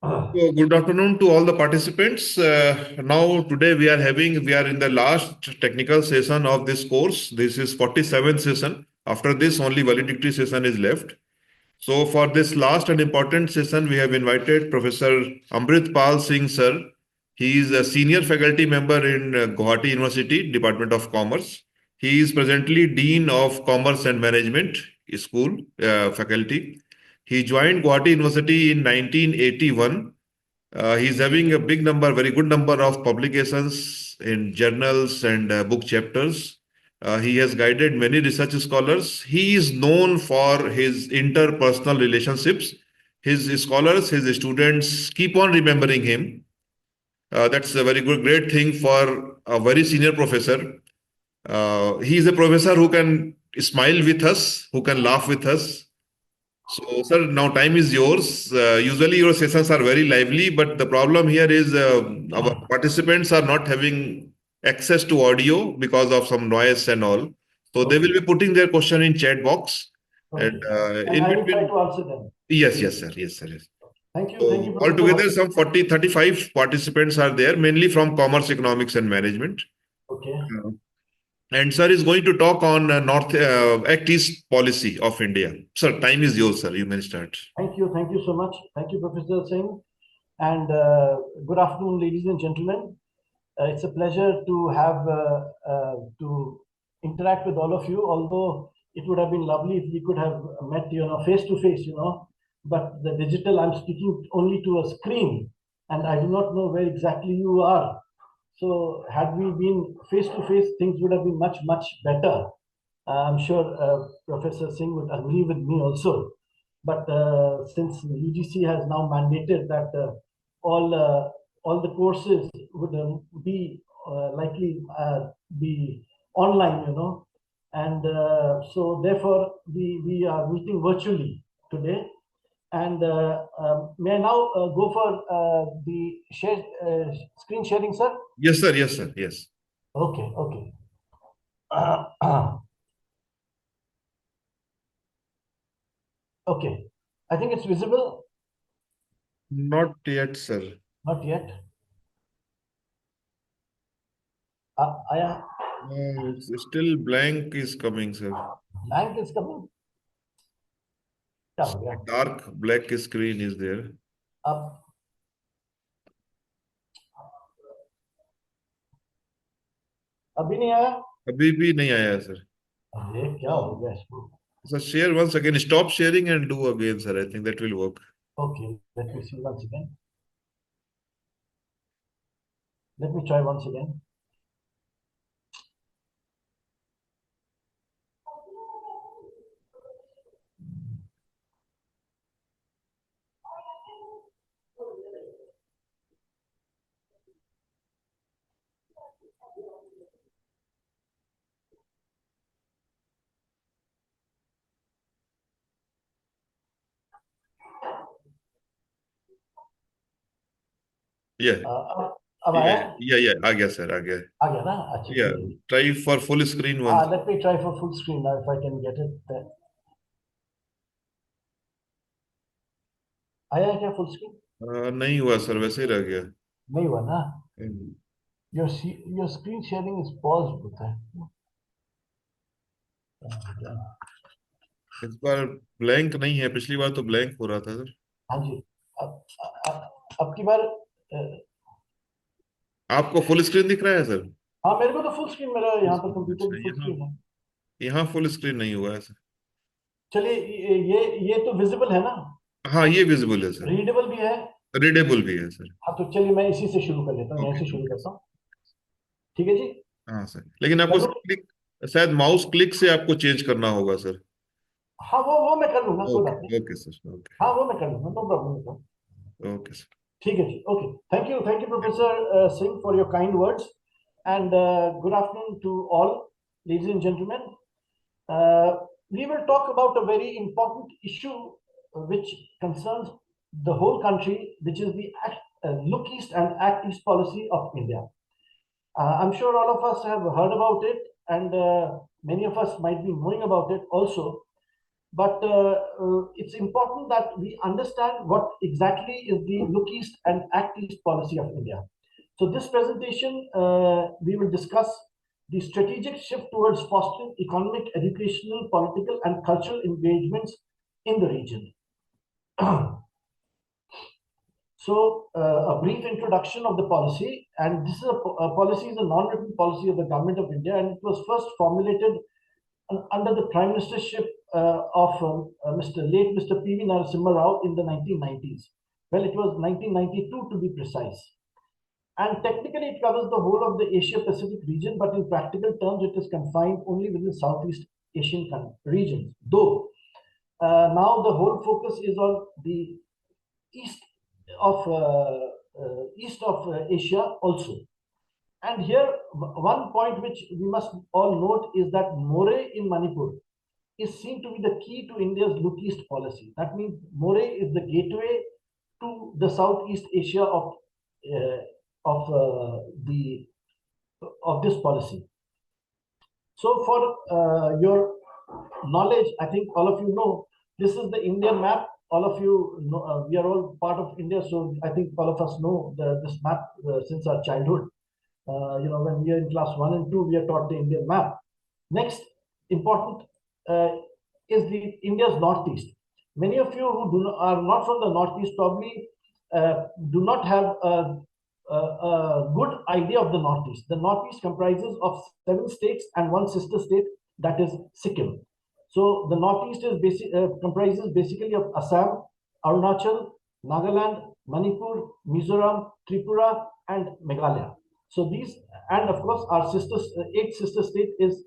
So good afternoon to all the participants. Now today we are in the last technical session of this course. This is 47th session. After this, only valedictory session is left. So for this last and important session, we have invited Professor Amrit Pal Singh sir. He is a senior faculty member in Gauhati University, Department of Commerce. He is presently Dean of Commerce and Management School faculty. He joined Gauhati University in 1981. He's having a big number, very good number of publications in journals and book chapters. He has guided many research scholars. He is known for his interpersonal relationships. His scholars, his students keep on remembering him. That's a very good, great thing for a very senior professor. He is a professor who can smile with us, who can laugh with us. So, sir, now time is yours. Usually, your sessions are very lively, but the problem here is our participants are not having access to audio because of some noise and all. So, they will be putting their question in chat box. And Okay. And in I will try between, to answer them. yes, sir, yes, sir. Yes. Thank you, So, Professor. altogether, some 35 participants are there, mainly from commerce, economics, and management. Okay. And sir is going to talk on North Act East policy of India. Sir, time is yours, sir. You may start. Thank you so much. Thank you, Professor Singh. And good afternoon, ladies and gentlemen. It's a pleasure to have to interact with all of you. Although it would have been lovely if we could have met, face to face, But the digital, I'm speaking only to a screen, and I do not know where exactly you are. So had we been face to face, things would have been much better. I'm sure Professor Singh would agree with me also. But since UGC has now mandated that all all the courses would be likely be online, and so therefore we are meeting virtually today. And may I now go for the screen sharing, sir? Yes, sir. Yes, sir. Yes. Okay. Okay. I think it's visible. Not yet, sir. Not yet. It's still blank is coming, sir. Blank is coming. क्या हो गया? Dark black screen is there. अब अभी नहीं आया? अभी भी नहीं आया, sir. अरे क्या हो गया इसको? So share once again. Stop sharing and do again, sir. I think that will work. Okay, let me see once again. Let me try once again. Yeah. अब आया? Yeah. आ गया, sir. आ गया. आ गया ना? अच्छा Yeah. चलिए. Try for full screen once. Let me try for full screen now if I can get it there. आया क्या full screen? नहीं हुआ, sir. वैसे ही रह गया. नहीं हुआ ना? Your screen sharing is paused होता है. इस बार ब्लैंक नहीं है. पिछली बार तो ब्लैंक हो रहा था, सर. हाँ जी. अब की बार आपको फुल स्क्रीन दिख रहा है, सर? हाँ, मेरे को तो फुल स्क्रीन, मेरा यहाँ पर कंप्यूटर की फुल स्क्रीन है. यहाँ फुल स्क्रीन नहीं हुआ है, सर. चलिए, ये तो विजिबल है ना? हाँ, ये विजिबल है, सर. रीडेबल भी है. रीडेबल भी है, सर. हाँ, तो चलिए मैं इसी से शुरू कर लेता हूँ. यहीं से शुरू करता हूँ. ठीक है जी. हाँ, सर. लेकिन आपको क्लिक, शायद माउस क्लिक से आपको चेंज करना होगा, सर. हाँ, वो मैं कर लूंगा. कोई बात नहीं. Okay sir. ओके. हाँ, वो मैं कर लूंगा. No problem. Okay sir. ठीक है जी. Okay. Thank you professor Singh for your kind words and good afternoon to all, ladies and gentlemen. We will talk about a very important issue which concerns the whole country, which is the Look East and Act East policy of India. I'm sure all of us have heard about it, and many of us might be knowing about it also. But it's important that we understand what exactly is the Look East and Act East policy of India. So this presentation, we will discuss the strategic shift towards fostering economic, educational, political, and cultural engagements in the region. So, a brief introduction of the policy, and this is a policy is a non-written policy of the government of India, and it was first formulated under the prime ministership of Mr. P.V. Narasimha Rao in the 1990s. Well, it was 1992 to be precise. And technically, it covers the whole of the Asia Pacific region, but in practical terms, it is confined only within Southeast Asian regions. Though now the whole focus is on the east of Asia also. And here, one point which we must all note is that More in Manipur is seen to be the key to India's Look East policy. That means More is the gateway to the Southeast Asia the of this policy. So, for your knowledge, I think all of you know this is the Indian map. All of you know, we are all part of India, so I think all of us know this map since our childhood. When we are in class 1 and 2, we are taught the Indian map. Next, important is the India's northeast. Many of you who are not from the northeast probably do not have a good idea of the northeast. The northeast comprises of 7 states and 1 sister state, that is Sikkim. So the northeast is comprises basically of Assam, Arunachal, Nagaland, Manipur, Mizoram, Tripura, and Meghalaya. So these, and of course, our 8th sister state is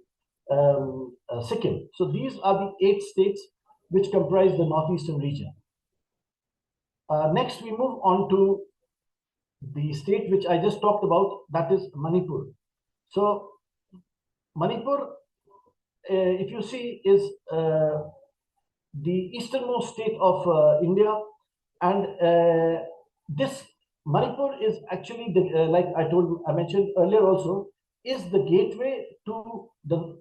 Sikkim. So these are the 8 states which comprise the northeastern region. Next, we move on to the state which I just talked about, that is Manipur. So Manipur, if you see, is the easternmost state of India, and this Manipur is actually the, like I mentioned earlier also, is the gateway to the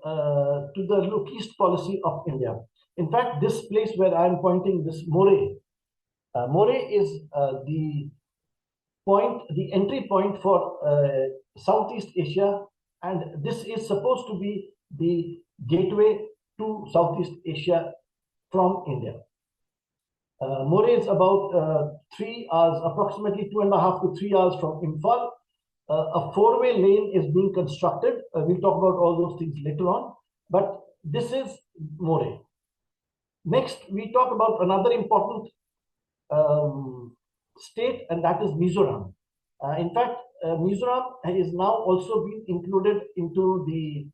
Look East policy of India. In fact, this place where I am pointing, this More is the entry point for Southeast Asia, and this is supposed to be the gateway to Southeast Asia from India. More is about 3 hours, approximately 2.5 to 3 hours from Imphal. A 4-way lane is being constructed. We'll talk about all those things later on, but this is More. Next, we talk about another important state, and that is Mizoram. In fact, Mizoram is now also being included into the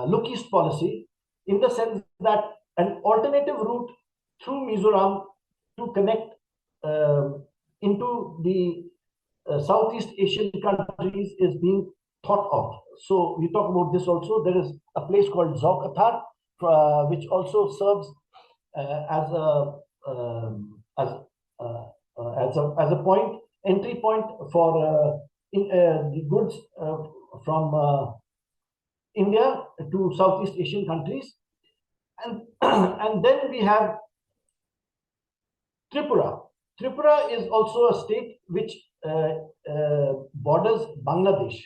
Look East policy, in the sense that an alternative route through Mizoram to connect into the Southeast Asian countries is being thought of. So we talk about this also. There is a place called Zaukathar, which also serves as a entry point for the goods from India to Southeast Asian countries, and and then we have Tripura. Tripura is also a state which borders Bangladesh.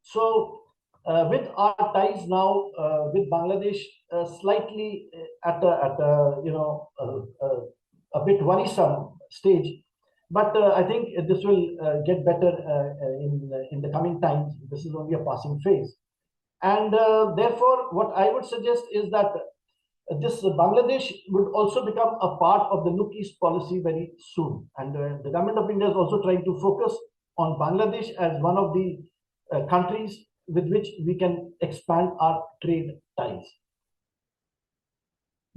So, with our ties now with Bangladesh slightly at a bit worrisome stage, but I think this will get better in the coming times. This is only a passing phase, and therefore, what I would suggest is that this Bangladesh would also become a part of the Look East policy very soon. And the government of India is also trying to focus on Bangladesh as one of the countries with which we can expand our trade ties.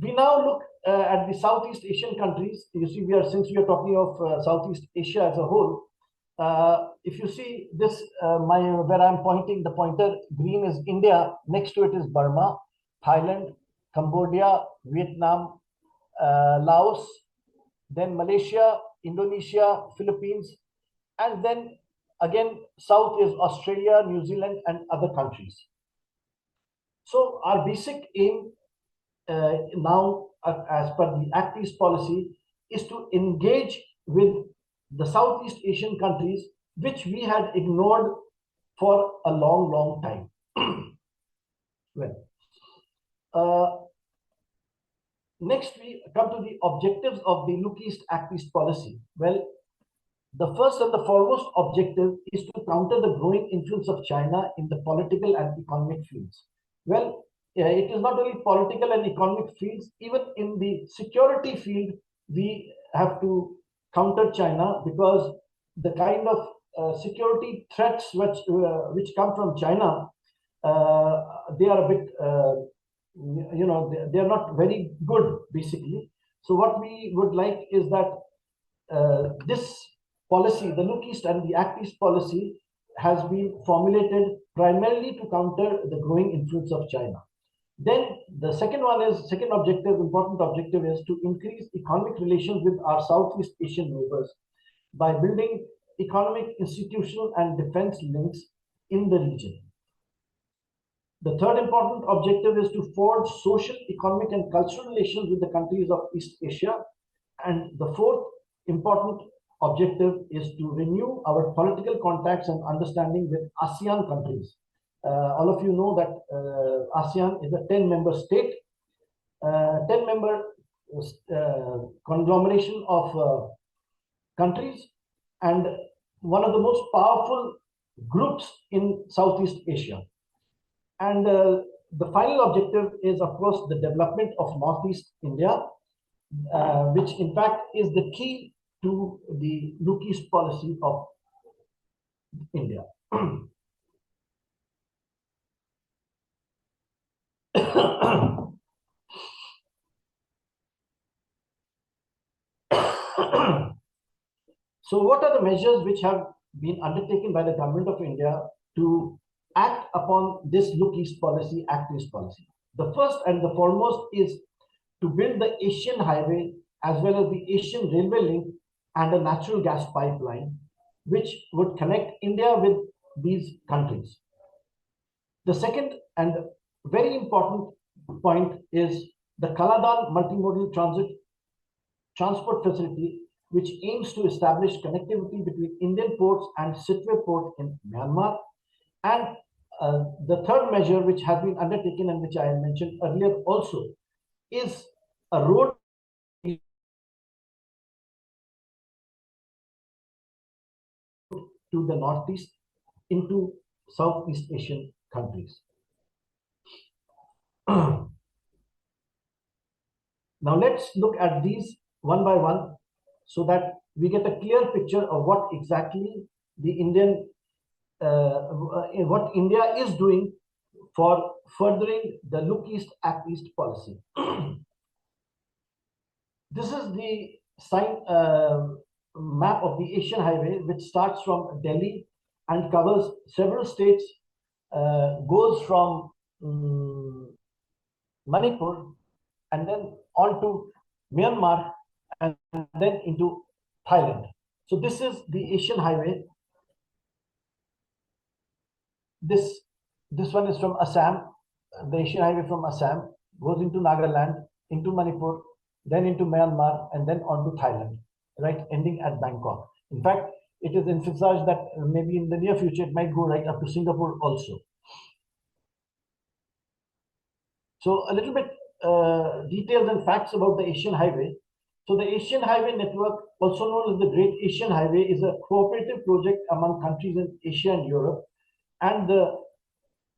We now look at the Southeast Asian countries. You see, since we are talking of Southeast Asia as a whole, if you see this, where I'm pointing the pointer, green is India. Next to it is Burma, Thailand, Cambodia, Vietnam, Laos, then Malaysia, Indonesia, Philippines, and then again south is Australia, New Zealand, and other countries. So our basic aim now, as per the Act East policy, is to engage with the Southeast Asian countries, which we had ignored for a long, long time. Well, next we come to the objectives of the Look East, Act East policy. Well, the first and the foremost objective is to counter the growing influence of China in the political and economic fields. Well, it is not only political and economic fields, even in the security field, we have to counter China, because the kind of security threats which come from China, they are a bit, they are not very good, basically. So what we would like is that this policy, the Look East and the Act East policy, has been formulated primarily to counter the growing influence of China. Then the second important objective is to increase economic relations with our Southeast Asian neighbors by building economic, institutional, and defense links in the region. The third important objective is to forge social, economic, and cultural relations with the countries of East Asia. And the fourth important objective is to renew our political contacts and understanding with ASEAN countries. All of you know that ASEAN is a 10-member state, 10-member conglomeration of countries, and one of the most powerful groups in Southeast Asia. And the final objective is, of course, the development of Northeast India, which in fact is the key to the Look East policy of India. So what are the measures which have been undertaken by the government of India to act upon this Look East policy, Act East policy? The first and the foremost is to build the Asian highway as well as the Asian railway link and a natural gas pipeline, which would connect India with these countries. The second and very important point is the Kaladan multimodal transport facility, which aims to establish connectivity between Indian ports and Sitwe port in Myanmar. And the third measure which has been undertaken and which I mentioned earlier also is a road to the Northeast into Southeast Asian countries. Now let's look at these one by one so that we get a clear picture of what exactly what India is doing for furthering the Look East, Act East policy. This is the map of the Asian highway, which starts from Delhi and covers several states, goes from Manipur and then on to Myanmar and then into Thailand. So this is the Asian highway. This one is from Assam. The Asian highway from Assam goes into Nagaland, into Manipur, then into Myanmar, and then on to Thailand, right, ending at Bangkok. In fact, it is envisaged that maybe in the near future it might go right up to Singapore also. So a little bit details and facts about the Asian highway. So the Asian Highway Network, also known as the Great Asian Highway, is a cooperative project among countries in Asia and Europe and the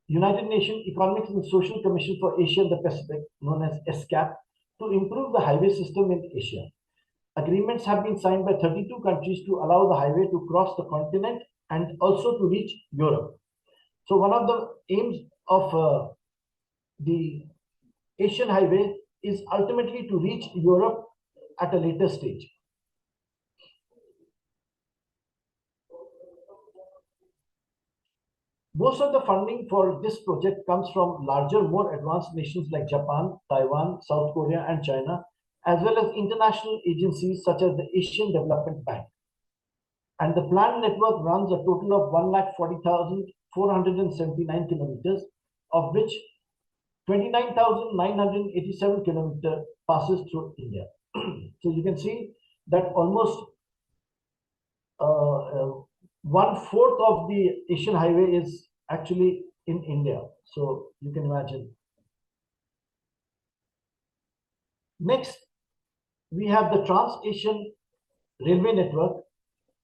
United Nations Economic and Social Commission for Asia and the Pacific, known as ESCAP, to improve the highway system in Asia. Agreements have been signed by 32 countries to allow the highway to cross the continent and also to reach Europe. So one of the aims of the Asian highway is ultimately to reach Europe at a later stage. Most of the funding for this project comes from larger, more advanced nations like Japan, Taiwan, South Korea, and China, as well as international agencies such as the Asian Development Bank. And the planned network runs a total of 140,479 kilometers, of which 29,987 kilometers passes through India. So you can see that almost 1/4 of the Asian highway is actually in India. So you can imagine. Next, we have the Trans-Asian Railway Network,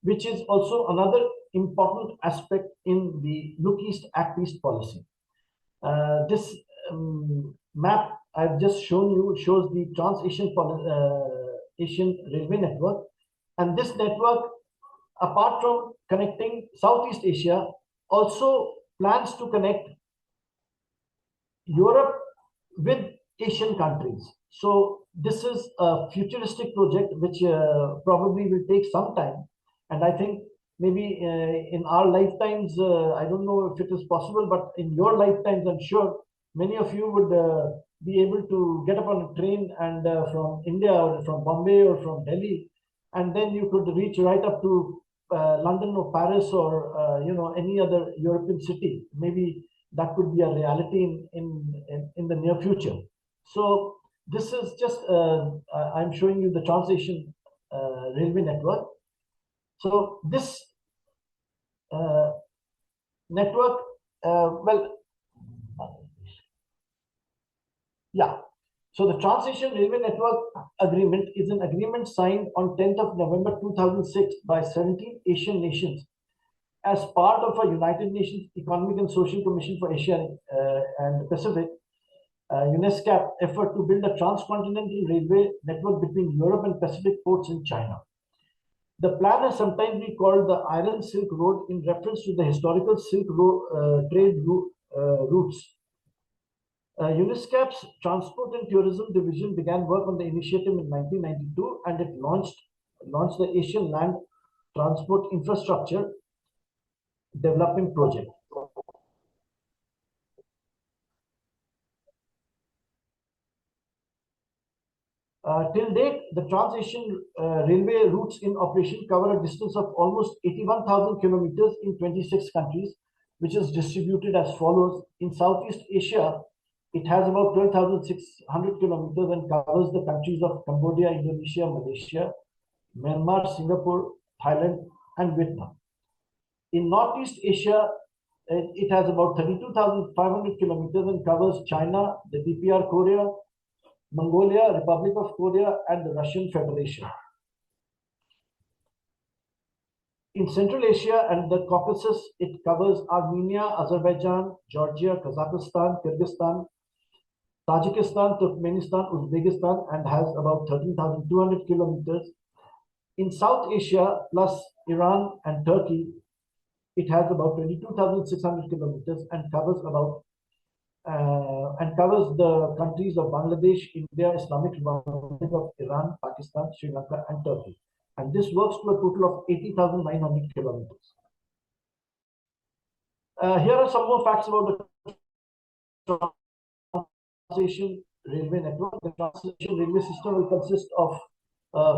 which is also another important aspect in the Look East, Act East policy. This map I've just shown you shows the Trans-Asian Asian Railway Network, and this network, apart from connecting Southeast Asia, also plans to connect Europe with Asian countries. So this is a futuristic project which probably will take some time, and I think maybe in our lifetimes, I don't know if it is possible, but in your lifetimes, I'm sure many of you would be able to get up on a train and from India or from Bombay or from Delhi, and then you could reach right up to London or Paris or any other European city. Maybe that could be a reality in the near future. So this is just I'm showing you the Trans-Asian Railway Network. So this network, yeah. So the Trans-Asian Railway Network Agreement is an agreement signed on 10th of November 2006 by 17 Asian nations as part of a United Nations Economic and Social Commission for Asia and the Pacific, UNESCO effort to build a transcontinental railway network between Europe and Pacific ports in China. The plan has sometimes been called the Iron Silk Road in reference to the historical Silk Road trade routes. UNESCAP's Transport and Tourism Division began work on the initiative in 1992, and it launched the Asian Land Transport Infrastructure Development Project. Till date, the Trans-Asian railway routes in operation cover a distance of almost 81,000 kilometers in 26 countries, which is distributed as follows. In Southeast Asia, it has about 12,600 kilometers and covers the countries of Cambodia, Indonesia, Malaysia, Myanmar, Singapore, Thailand, and Vietnam. In Northeast Asia, it has about 32,500 kilometers and covers China, the DPR Korea, Mongolia, Republic of Korea, and the Russian Federation. In Central Asia and the Caucasus, it covers Armenia, Azerbaijan, Georgia, Kazakhstan, Kyrgyzstan, Tajikistan, Turkmenistan, Uzbekistan, and has about 13,200 kilometers. In South Asia, plus Iran and Turkey, it has about 22,600 kilometers and covers the countries of Bangladesh, India, Islamic Republic of Iran, Pakistan, Sri Lanka, and Turkey. And this works to a total of 80,900 kilometers. Here are some more facts about the Trans-Asian Railway Network. The Trans-Asian Railway system will consist of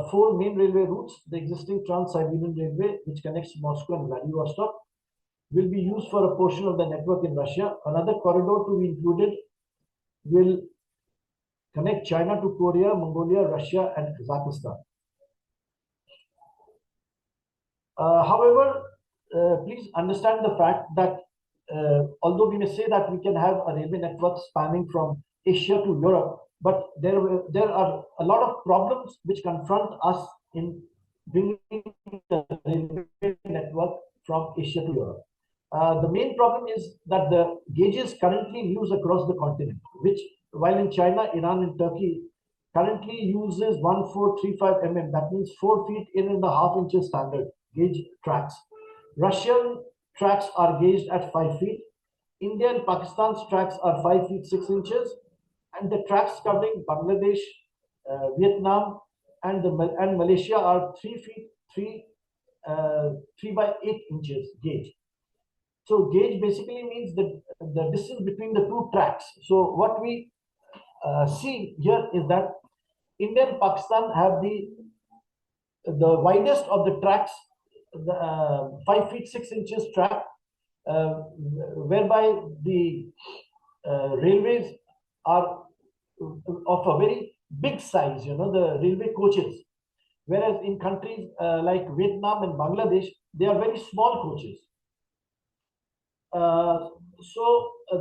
4 main railway routes. The existing Trans-Siberian Railway, which connects Moscow and Vladivostok, will be used for a portion of the network in Russia. Another corridor to be included will connect China to Korea, Mongolia, Russia, and Kazakhstan. However, please understand the fact that although we may say that we can have a railway network spanning from Asia to Europe, but there are a lot of problems which confront us in bringing the railway network from Asia to Europe. The main problem is that the gauges currently used across the continent, which while in China, Iran, and Turkey currently uses 1435 mm, that means 4 feet in and a half inches standard gauge tracks. Russian tracks are gauged at 5 feet. India and Pakistan's tracks are 5 feet 6 inches, and the tracks covering Bangladesh, Vietnam, and Malaysia are 3 feet 3 by 8 inches gauge. So gauge basically means the distance between the two tracks. So what we see here is that India and Pakistan have the widest of the tracks, the 5 feet 6 inches track, whereby the railways are of a very big size, the railway coaches. Whereas in countries like Vietnam and Bangladesh, they are very small coaches.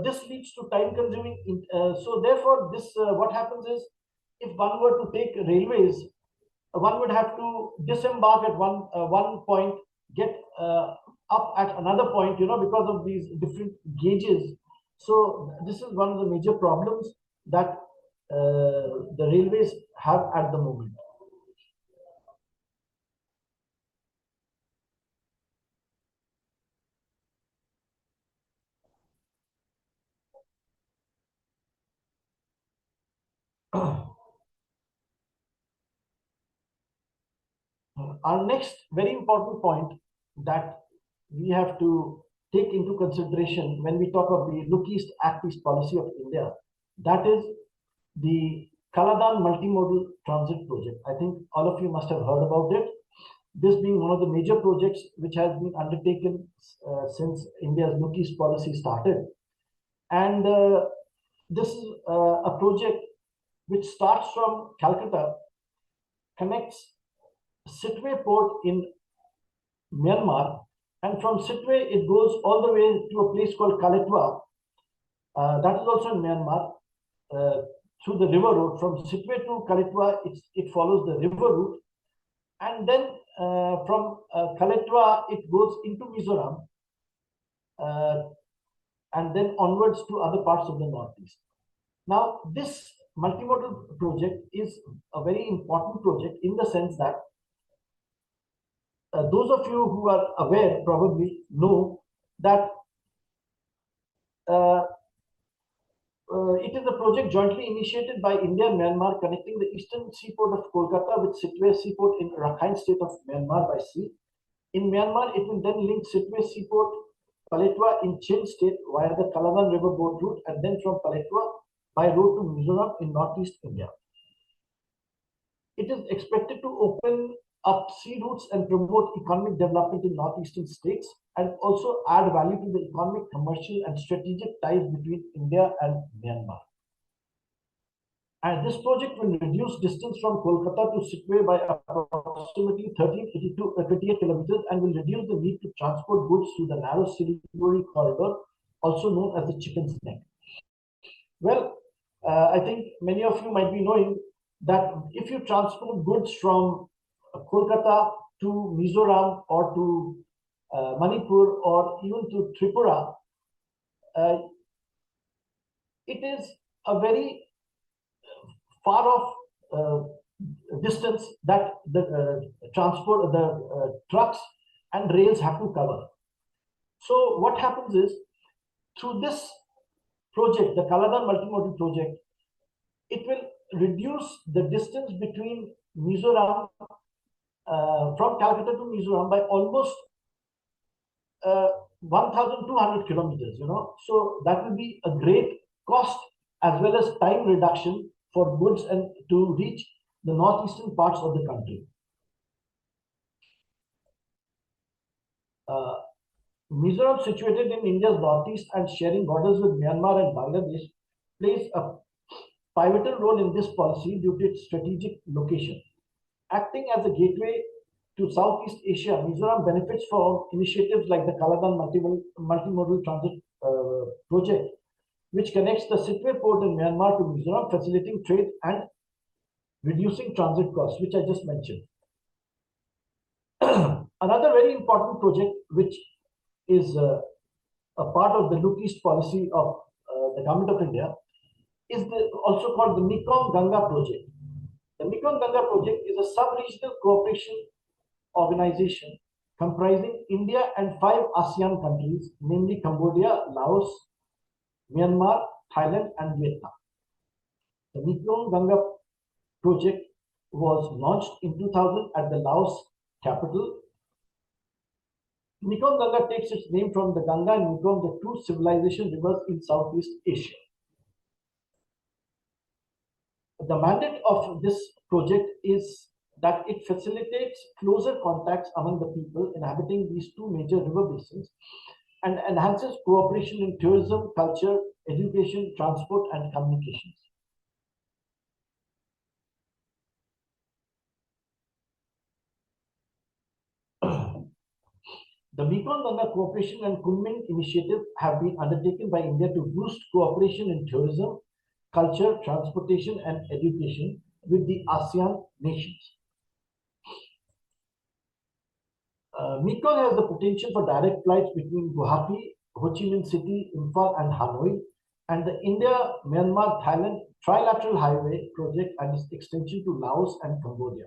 This leads to time consuming. So therefore, this what happens is, if one were to take railways, one would have to disembark at one point, get up at another point, because of these different gauges. So this is one of the major problems that the railways have at the moment. Our next very important point that we have to take into consideration when we talk of the Look East, Act East policy of India, that is the Kaladan multimodal transit project. I think all of you must have heard about it. This being one of the major projects which has been undertaken since India's Look East policy started. And this is a project which starts from Calcutta, connects Sitwe port in Myanmar, and from Sitwe it goes all the way to a place called Kaletwa, that is also in Myanmar, through the river road. From Sitwe to Kaletwa, it follows the river route, and then from Kaletwa it goes into Mizoram, and then onwards to other parts of the northeast. Now, this multimodal project is a very important project in the sense that those of you who are aware probably know that it is a project jointly initiated by India and Myanmar, connecting the eastern seaport of Kolkata with Sitwe seaport in Rakhine state of Myanmar by sea. In Myanmar, it will then link Sitwe seaport, Paletwa in Chin state via the Kaladan river boat route, and then from Paletwa by road to Mizoram in northeast India. It is expected to open up sea routes and promote economic development in northeastern states, and also add value to the economic, commercial, and strategic ties between India and Myanmar. And this project will reduce distance from Kolkata to Sitwe by approximately 1382 kilometers, and will reduce the need to transport goods through the narrow Siliguri corridor, also known as the Chicken's Neck. Well, I think many of you might be knowing that if you transport goods from Kolkata to Mizoram or to Manipur or even to Tripura, it is a very far off distance that the trucks and rails have to cover. So what happens is, through this project, the Kaladan multimodal project, it will reduce the distance between Mizoram, from Calcutta to Mizoram, by almost 1,200 kilometers, So that will be a great cost as well as time reduction for goods and to reach the northeastern parts of the country. Mizoram, situated in India's northeast and sharing borders with Myanmar and Bangladesh, plays a pivotal role in this policy due to its strategic location. Acting as a gateway to Southeast Asia, Mizoram benefits from initiatives like the Kaladan multimodal transit project, which connects the Sitwe port in Myanmar to Mizoram, facilitating trade and reducing transit costs, which I just mentioned. Another very important project, which is a part of the Look East policy of the Government of India, is also called the Mekong Ganga project. The Mekong Ganga project is a sub-regional cooperation organization comprising India and 5 ASEAN countries, namely Cambodia, Laos, Myanmar, Thailand, and Vietnam. The Mekong Ganga project was launched in 2000 at the Laos capital. Mekong Ganga takes its name from the Ganga and Mekong, the two civilization rivers in Southeast Asia. The mandate of this project is that it facilitates closer contacts among the people inhabiting these two major river basins, and enhances cooperation in tourism, culture, education, transport, and communications. The Mekong-Ganga Cooperation and Kunming Initiative have been undertaken by India to boost cooperation in tourism, culture, transportation, and education with the ASEAN nations. Mekong has the potential for direct flights between Guwahati, Ho Chi Minh City, Imphal, and Hanoi, and the India-Myanmar-Thailand trilateral highway project and its extension to Laos and Cambodia.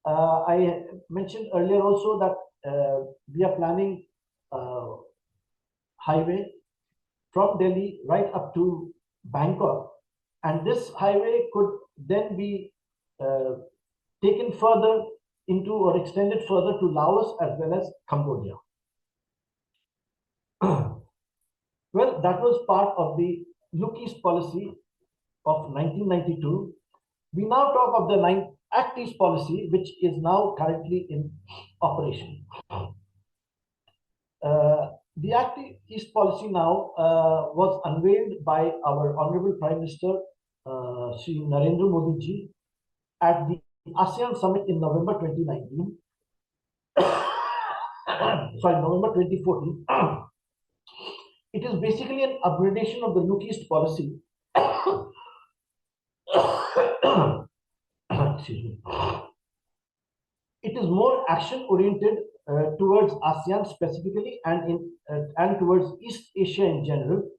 I mentioned earlier also that we are planning highway from Delhi right up to Bangkok, and this highway could then be taken further into or extended further to Laos as well as Cambodia. Well, that was part of the Look East policy of 1992. We now talk of the Act East policy, which is now currently in operation. The Act East policy now was unveiled by our Honorable Prime Minister, Sri Narendra Modi ji, at the ASEAN Summit in November 2019. Sorry, November 2014. It is basically an upgradation of the Look East policy. Excuse me. It is more action-oriented towards ASEAN specifically and towards East Asia in general.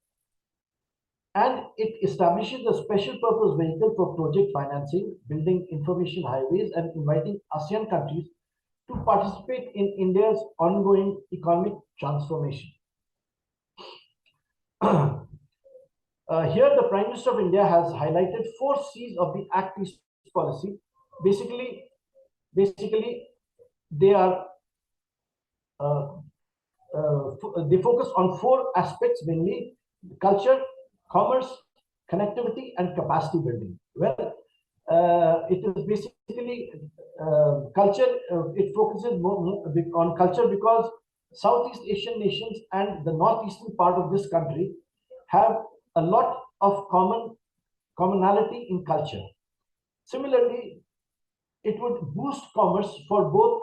And it establishes a special purpose vehicle for project financing, building information highways, and inviting ASEAN countries to participate in India's ongoing economic transformation. Here, the Prime Minister of India has highlighted 4 C's of the Act East policy. Basically, they are they focus on 4 aspects mainly: culture, commerce, connectivity, and capacity building. Well, it is basically culture. It focuses more on culture because Southeast Asian nations and the northeastern part of this country have a lot of commonality in culture. Similarly, it would boost commerce for both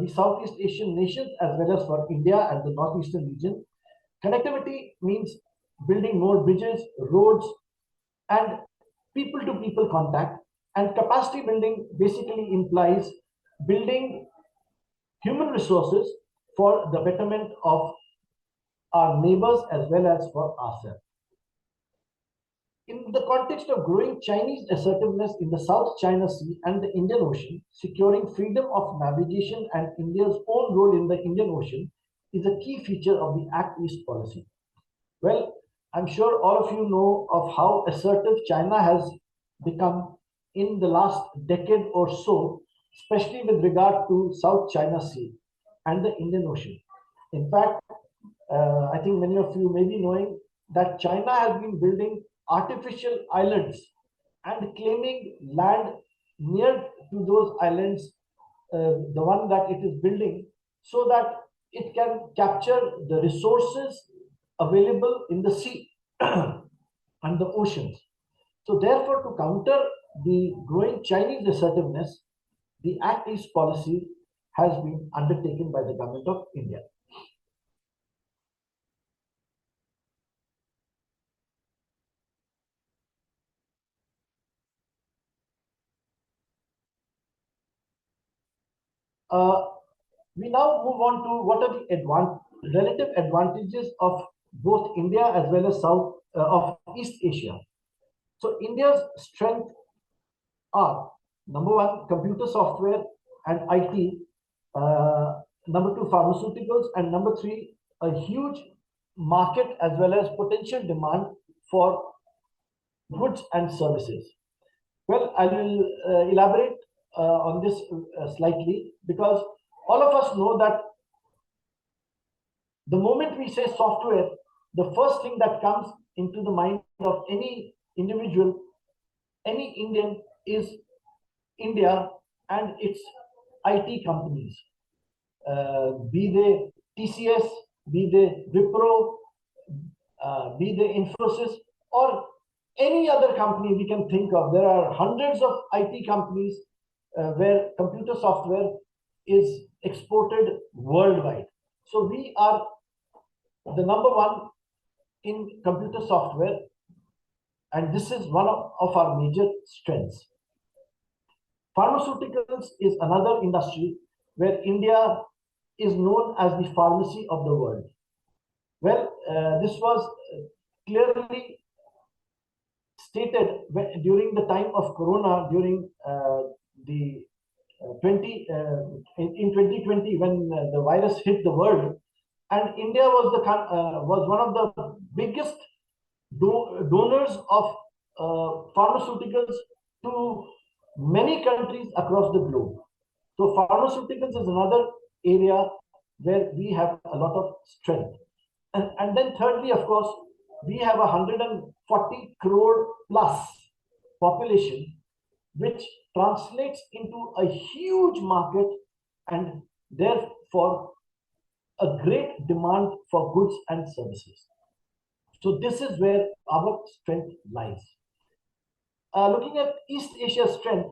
the Southeast Asian nations as well as for India and the northeastern region. Connectivity means building more bridges, roads, and people-to-people contact. And capacity building basically implies building human resources for the betterment of our neighbors as well as for ourselves. In the context of growing Chinese assertiveness in the South China Sea and the Indian Ocean, securing freedom of navigation and India's own role in the Indian Ocean is a key feature of the Act East policy. Well, I'm sure all of you know of how assertive China has become in the last decade or so, especially with regard to South China Sea and the Indian Ocean. In fact, I think many of you may be knowing that China has been building artificial islands and claiming land near to those islands, the one that it is building, so that it can capture the resources available in the sea and the oceans. So therefore, to counter the growing Chinese assertiveness, the Act East policy has been undertaken by the government of India. We now move on to what are the relative advantages of both India as well as of East Asia. So India's strength are number 1, computer software and IT, number 2, pharmaceuticals, and number 3, a huge market as well as potential demand for goods and services. Well, I will elaborate on this slightly, because all of us know that the moment we say software, the first thing that comes into the mind of any individual, any Indian, is India and its IT companies, be they TCS, be they Wipro, be they Infosys, or any other company we can think of. There are hundreds of IT companies where computer software is exported worldwide. So we are the number one in computer software, and this is one of our major strengths. Pharmaceuticals is another industry where India is known as the pharmacy of the world. Well, this was clearly stated during the time of Corona, during the 2020 when the virus hit the world, and India was one of the biggest donors of pharmaceuticals to many countries across the globe. So pharmaceuticals is another area where we have a lot of strength. And then thirdly, of course, we have 140 crore plus population, which translates into a huge market and therefore a great demand for goods and services. So this is where our strength lies. Looking at East Asia's strength,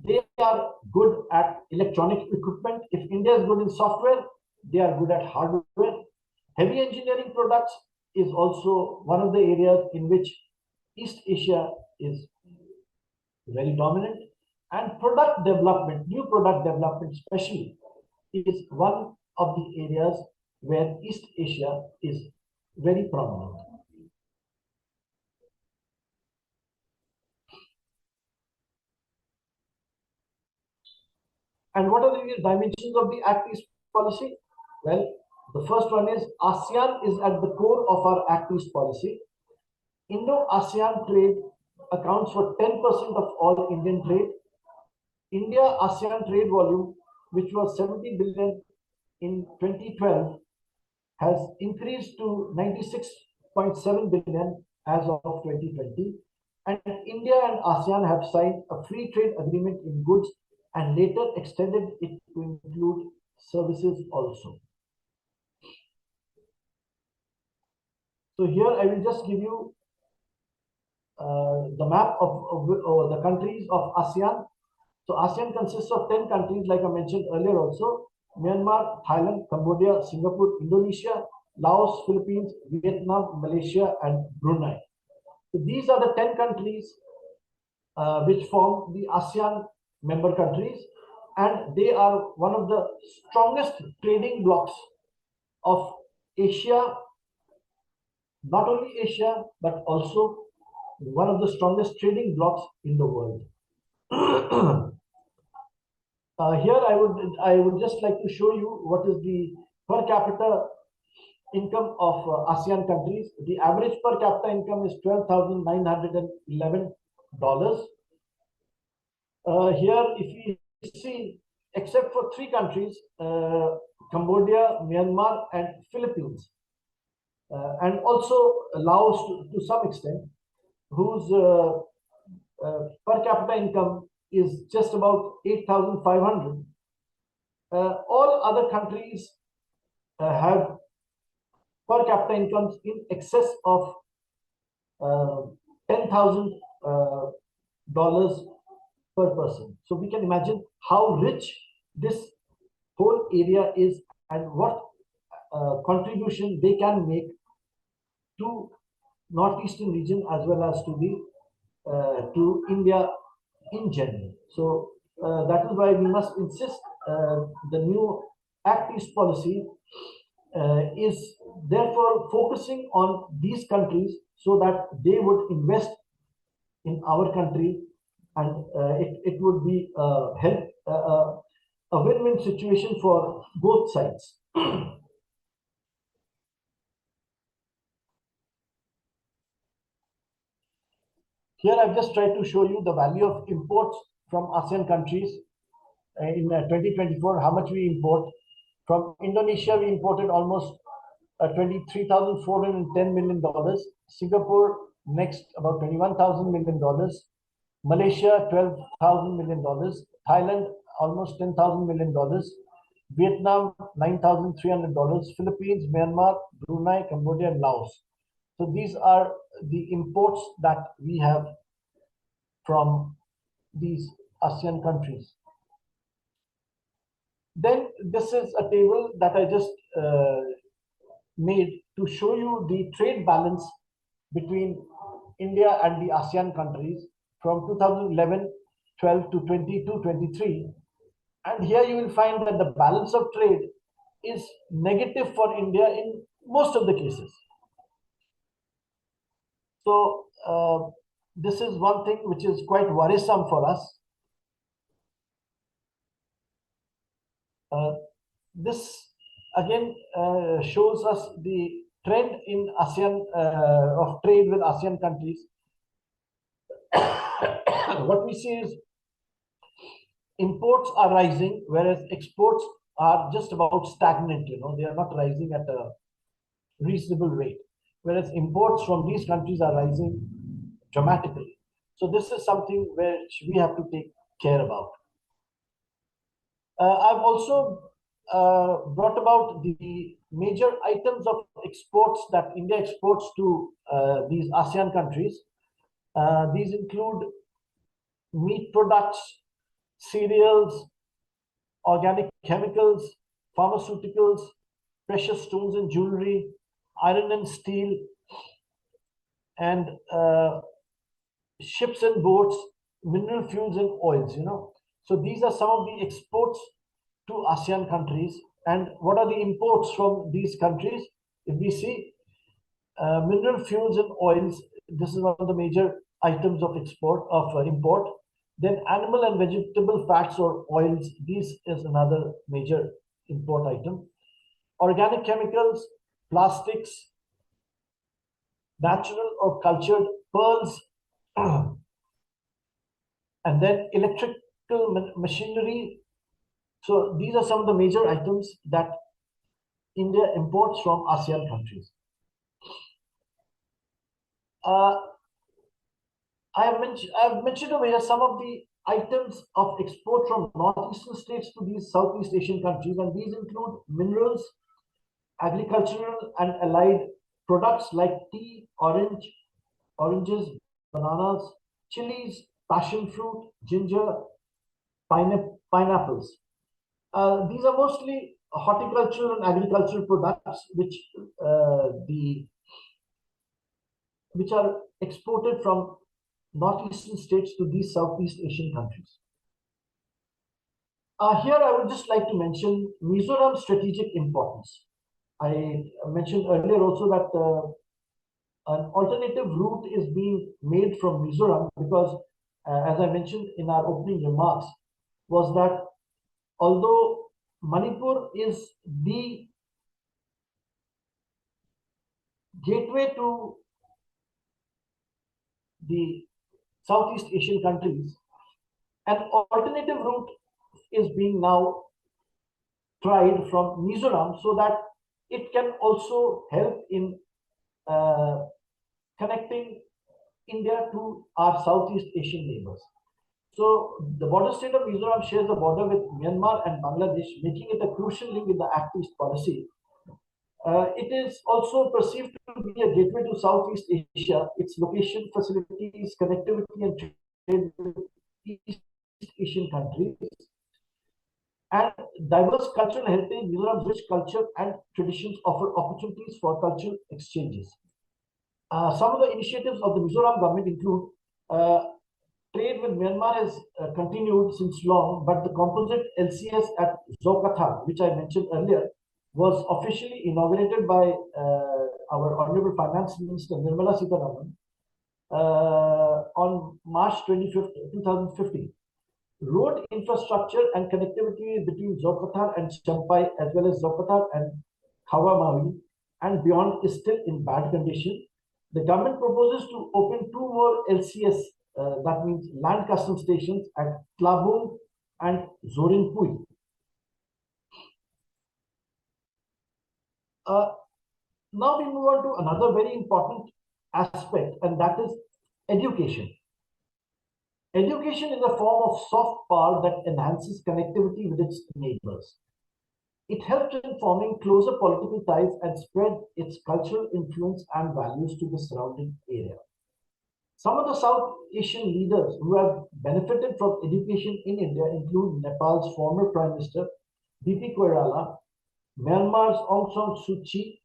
they are good at electronic equipment. If India is good in software, they are good at hardware. Heavy engineering products is also one of the areas in which East Asia is very dominant. And product development, new product development especially, is one of the areas where East Asia is very prominent. And what are the dimensions of the Act East policy? Well, the first one is ASEAN is at the core of our Act East policy. Indo-ASEAN trade accounts for 10% of all Indian trade. India-ASEAN trade volume, which was 70 billion in 2012, has increased to 96.7 billion as of 2020. And India and ASEAN have signed a free trade agreement in goods and later extended it to include services also. So here I will just give you the map of the countries of ASEAN. So ASEAN consists of 10 countries, like I mentioned earlier also: Myanmar, Thailand, Cambodia, Singapore, Indonesia, Laos, Philippines, Vietnam, Malaysia, and Brunei. So these are the 10 countries which form the ASEAN member countries, and they are one of the strongest trading blocs of Asia, not only Asia, but also one of the strongest trading blocs in the world. Here I would just like to show you what is the per capita income of ASEAN countries. The average per capita income is $12,911. Here, if we see, except for three countries, Cambodia, Myanmar, and Philippines, and also Laos to some extent, whose per capita income is just about 8,500. All other countries have per capita incomes in excess of $10,000 per person. So we can imagine how rich this whole area is and what contribution they can make to northeastern region as well as to the to India in general. So that is why we must insist the new Act East policy is therefore focusing on these countries so that they would invest in our country, and it would be help a win-win situation for both sides. Here I've just tried to show you the value of imports from ASEAN countries in 2024, how much we import. From Indonesia, we imported almost $23,410 million. Singapore, next, about $21,000 million. Malaysia, $12,000 million. Thailand, almost $10,000 million. Vietnam $9,300, Philippines, Myanmar, Brunei, Cambodia, and Laos. So these are the imports that we have from these ASEAN countries. Then this is a table that I just made to show you the trade balance between India and the ASEAN countries from 2011-12 to 22-23. And here you will find that the balance of trade is negative for India in most of the cases. So this is one thing which is quite worrisome for us. This again shows us the trend in ASEAN of trade with ASEAN countries. What we see is imports are rising, whereas exports are just about stagnant. They are not rising at a reasonable rate, whereas imports from these countries are rising dramatically. So this is something which we have to take care about. I've also brought about the major items of exports that India exports to these ASEAN countries. These include meat products, cereals, organic chemicals, pharmaceuticals, precious stones and jewelry, iron and steel, and ships and boats, mineral fuels and oils. So these are some of the exports to ASEAN countries. And what are the imports from these countries? If we see mineral fuels and oils, this is one of the major items of import. Then animal and vegetable fats or oils, this is another major import item. Organic chemicals, plastics, natural or cultured pearls, and then electrical machinery. So these are some of the major items that India imports from ASEAN countries. I've mentioned over here some of the items of export from northeastern states to these Southeast Asian countries, and these include minerals, agricultural and allied products like tea, oranges, bananas, chilies, passion fruit, ginger, pineapples. These are mostly horticultural and agricultural products which are exported from northeastern states to these Southeast Asian countries. Here I would just like to mention Mizoram's strategic importance. I mentioned earlier also that an alternative route is being made from Mizoram because, as I mentioned in our opening remarks, was that although Manipur is the gateway to the Southeast Asian countries, an alternative route is being now tried from Mizoram so that it can also help in connecting India to our Southeast Asian neighbors. So the border state of Mizoram shares the border with Myanmar and Bangladesh, making it a crucial link in the Act East policy. It is also perceived to be a gateway to Southeast Asia. Its location facilities connectivity and trade with East Asian countries. And diverse cultural heritage, Mizoram's rich culture and traditions offer opportunities for cultural exchanges. Some of the initiatives of the Mizoram government include trade with Myanmar has continued since long, but the composite LCS at Zokatha, which I mentioned earlier, was officially inaugurated by our Honorable Finance Minister Nirmala Sitharaman on March 25th, 2015. Road infrastructure and connectivity between Zokatha and Champai, as well as Zokatha and Khawamawi and beyond, is still in bad condition. The government proposes to open 2 more LCS, that means land custom stations, at Tlabung and Zorinpui. Now we move on to another very important aspect, and that is education. Education is a form of soft power that enhances connectivity with its neighbors. It helped in forming closer political ties and spread its cultural influence and values to the surrounding area. Some of the South Asian leaders who have benefited from education in India include Nepal's former Prime Minister BP Koirala, Myanmar's Aung San Suu Kyi,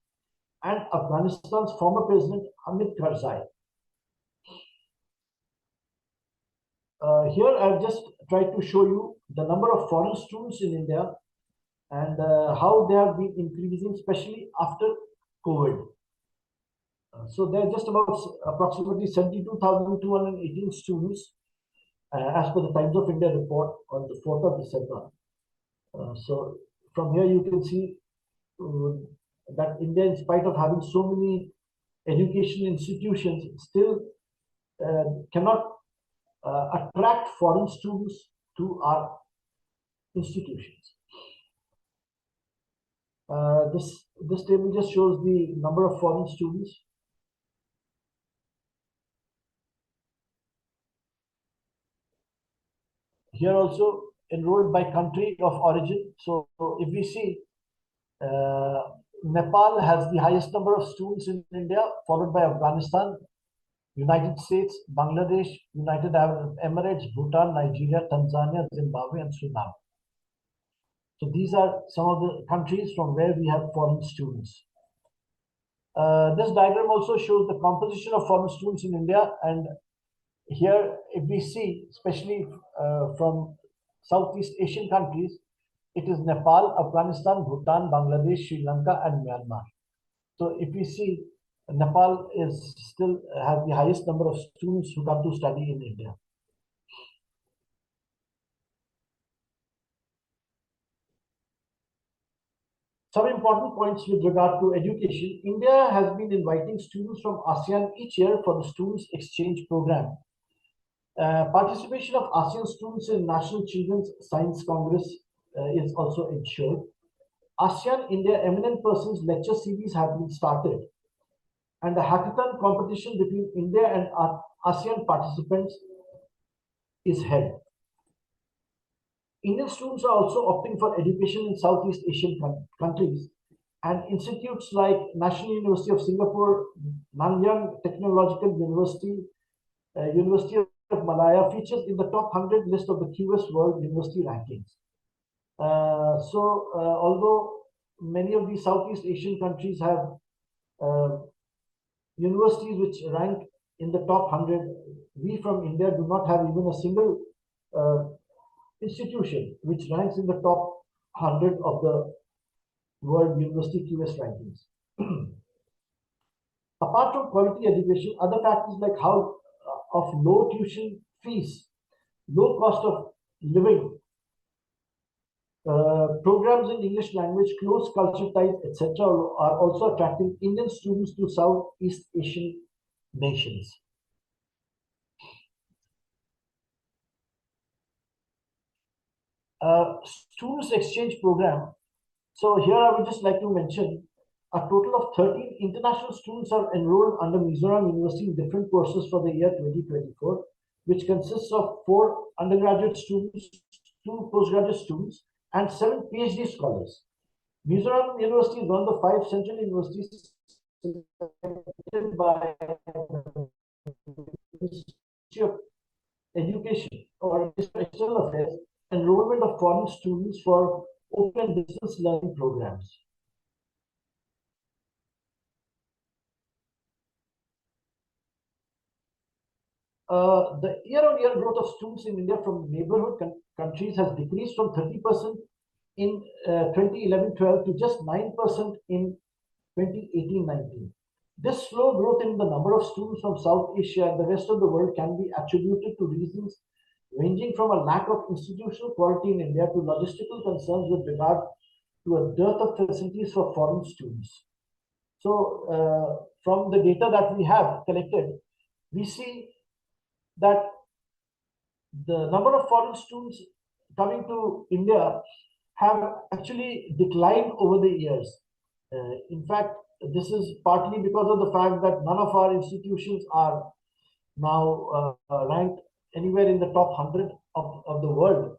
and Afghanistan's former President Hamid Karzai. Here I've just tried to show you the number of foreign students in India and how they have been increasing, especially after COVID. So there are just about approximately 72,218 students as per the Times of India report on the 4th of December. So from here you can see that India, in spite of having so many education institutions, still cannot attract foreign students to our institutions. This table just shows the number of foreign students. Here also enrolled by country of origin. So if we see, Nepal has the highest number of students in India, followed by Afghanistan, United States, Bangladesh, United Arab Emirates, Bhutan, Nigeria, Tanzania, Zimbabwe, and Sudan. So these are some of the countries from where we have foreign students. This diagram also shows the composition of foreign students in India, and here if we see, especially from Southeast Asian countries, it is Nepal, Afghanistan, Bhutan, Bangladesh, Sri Lanka, and Myanmar. So if we see, Nepal is still has the highest number of students who come to study in India. Some important points with regard to education. India has been inviting students from ASEAN each year for the Students Exchange Program. Participation of ASEAN students in National Children's Science Congress is also ensured. ASEAN India Eminent Persons lecture series have been started, and a hackathon competition between India and ASEAN participants is held. Indian students are also opting for education in Southeast Asian countries, and institutes like National University of Singapore, Nanyang Technological University, University of Malaya features in the top 100 list of the QS World University rankings. Although many of these Southeast Asian countries have universities which rank in the top 100, we from India do not have even a single institution which ranks in the top 100 of the World University QS rankings. Apart from quality education, other factors like how of low tuition fees, low cost of living, programs in English language, close culture ties, etc., are also attracting Indian students to Southeast Asian nations. Students exchange program. So here I would just like to mention a total of 13 international students are enrolled under Mizoram University in different courses for the year 2024, which consists of 4 undergraduate students, 2 postgraduate students, and 7 PhD scholars. Mizoram University is one of the 5 central universities selected by the Ministry of Education or External Affairs, enrollment of foreign students for open distance learning programs. The year-on-year growth of students in India from neighborhood countries has decreased from 30% in 2011-12 to just 9% in 2018-19. This slow growth in the number of students from South Asia and the rest of the world can be attributed to reasons ranging from a lack of institutional quality in India to logistical concerns with regard to a dearth of facilities for foreign students. So, from the data that we have collected, we see that the number of foreign students coming to India have actually declined over the years. In fact, this is partly because of the fact that none of our institutions are now ranked anywhere in the top 100 of the world.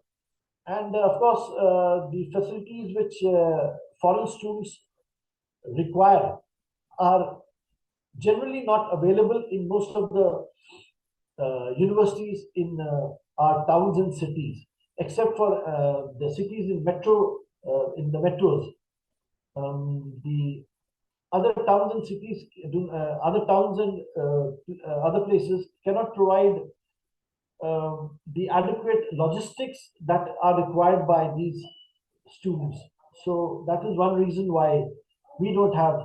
And of course, the facilities which foreign students require are generally not available in most of the universities in our towns and cities, except for the cities in the metros. The other towns and cities, other towns and other places cannot provide the adequate logistics that are required by these students. So that is one reason why we don't have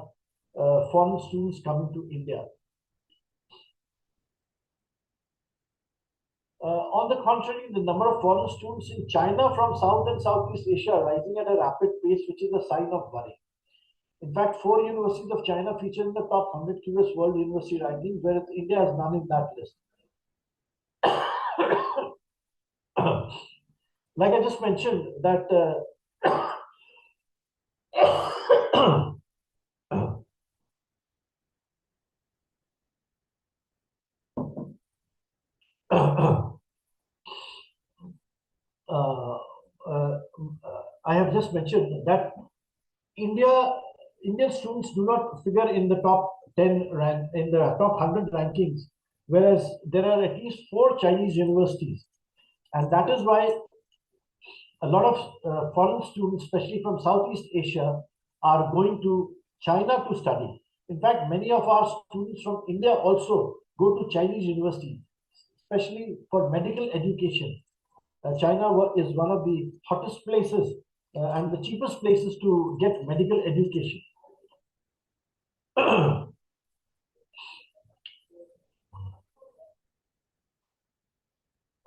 foreign students coming to India. On the contrary, the number of foreign students in China from South and Southeast Asia are rising at a rapid pace, which is a sign of worry. In fact, 4 universities of China feature in the top 100 QS World University rankings, whereas India is none in that list. Like I just mentioned, that uh, uh, I have just mentioned that India Indian students do not figure in the top 10 rank in the top 100 rankings, whereas there are at least 4 Chinese universities, and that is why a lot of foreign students, especially from Southeast Asia, are going to China to study. In fact, many of our students from India also go to Chinese universities, especially for medical education. China is one of the hottest places and the cheapest places to get medical education.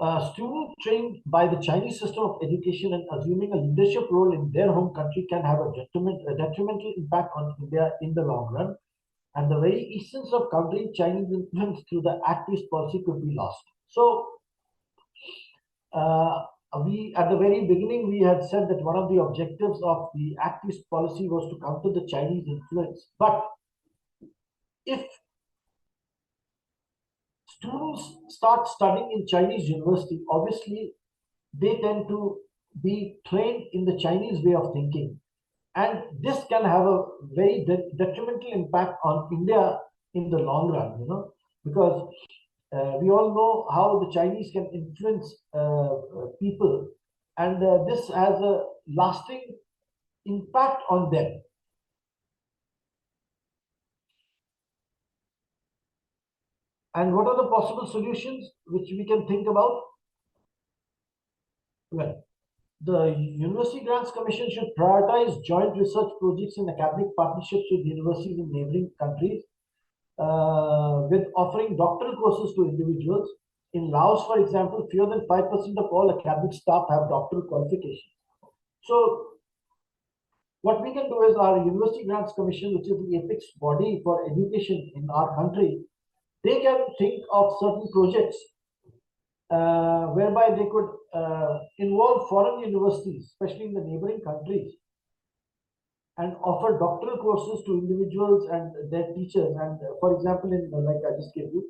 A student trained by the Chinese system of education and assuming a leadership role in their home country can have a detrimental impact on India in the long run, and the very essence of countering Chinese influence through the Act East policy could be lost. So, uh, we at the very beginning we had said that one of the objectives of the Act East policy was to counter the Chinese influence. But if students start studying in Chinese university, obviously they tend to be trained in the Chinese way of thinking. And this can have a very detrimental impact on India in the long run, because we all know how the Chinese can influence people, and this has a lasting impact on them. And what are the possible solutions which we can think about? Well, the University Grants Commission should prioritize joint research projects and academic partnerships with universities in neighboring countries, with offering doctoral courses to individuals. In Laos, for example, fewer than 5% of all academic staff have doctoral qualifications. So, what we can do is our University Grants Commission, which is the apex body for education in our country, they can think of certain projects whereby they could involve foreign universities, especially in the neighboring countries, and offer doctoral courses to individuals and their teachers. And for example, in like I just gave you,